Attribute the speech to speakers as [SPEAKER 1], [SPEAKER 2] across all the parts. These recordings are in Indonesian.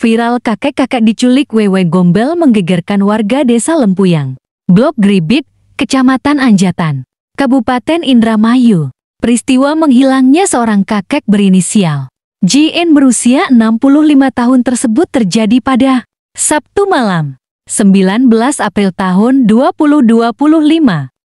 [SPEAKER 1] Viral kakek-kakek diculik wewe gombel menggegerkan warga desa Lempuyang, Blok Gribit, Kecamatan Anjatan, Kabupaten Indramayu. Peristiwa menghilangnya seorang kakek berinisial JN berusia 65 tahun tersebut terjadi pada Sabtu malam, 19 April tahun 2025.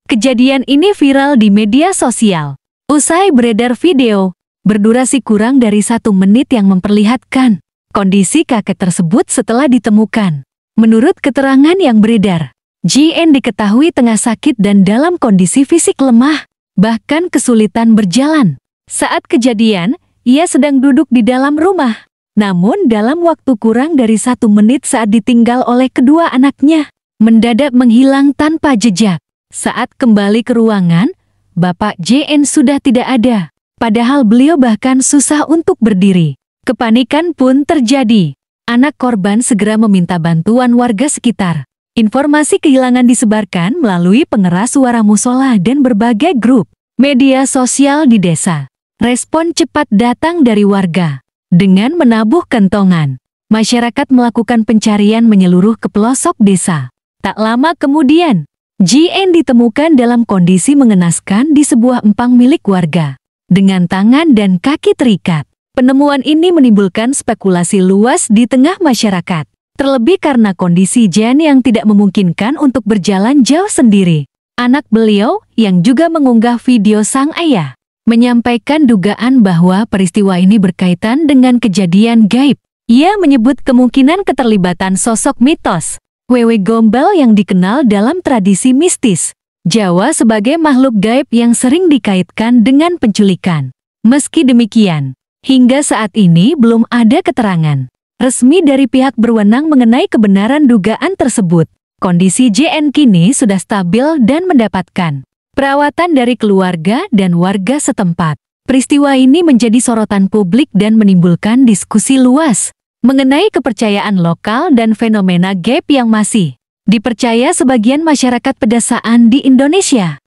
[SPEAKER 1] Kejadian ini viral di media sosial. Usai beredar video berdurasi kurang dari 1 menit yang memperlihatkan kondisi kakek tersebut setelah ditemukan. Menurut keterangan yang beredar, JN diketahui tengah sakit dan dalam kondisi fisik lemah, bahkan kesulitan berjalan. Saat kejadian, ia sedang duduk di dalam rumah. Namun dalam waktu kurang dari 1 menit saat ditinggal oleh kedua anaknya, mendadak menghilang tanpa jejak. Saat kembali ke ruangan, Bapak JN sudah tidak ada. Padahal beliau bahkan susah untuk berdiri. Kepanikan pun terjadi. Anak korban segera meminta bantuan warga sekitar. Informasi kehilangan disebarkan melalui pengeras suara musola dan berbagai grup media sosial di desa. Respon cepat datang dari warga. Dengan menabuh kentongan, masyarakat melakukan pencarian menyeluruh ke pelosok desa. Tak lama kemudian, JN ditemukan dalam kondisi mengenaskan di sebuah empang milik warga, dengan tangan dan kaki terikat. Penemuan ini menimbulkan spekulasi luas di tengah masyarakat, terlebih karena kondisi JN yang tidak memungkinkan untuk berjalan jauh sendiri. Anak beliau, yang juga mengunggah video sang ayah, menyampaikan dugaan bahwa peristiwa ini berkaitan dengan kejadian gaib. Ia menyebut kemungkinan keterlibatan sosok mitos wewe gombel yang dikenal dalam tradisi mistis Jawa sebagai makhluk gaib yang sering dikaitkan dengan penculikan. Meski demikian, hingga saat ini belum ada keterangan resmi dari pihak berwenang mengenai kebenaran dugaan tersebut. Kondisi JN kini sudah stabil dan mendapatkan perawatan dari keluarga dan warga setempat. Peristiwa ini menjadi sorotan publik dan menimbulkan diskusi luas mengenai kepercayaan lokal dan fenomena gaib yang masih dipercaya sebagian masyarakat pedesaan di Indonesia.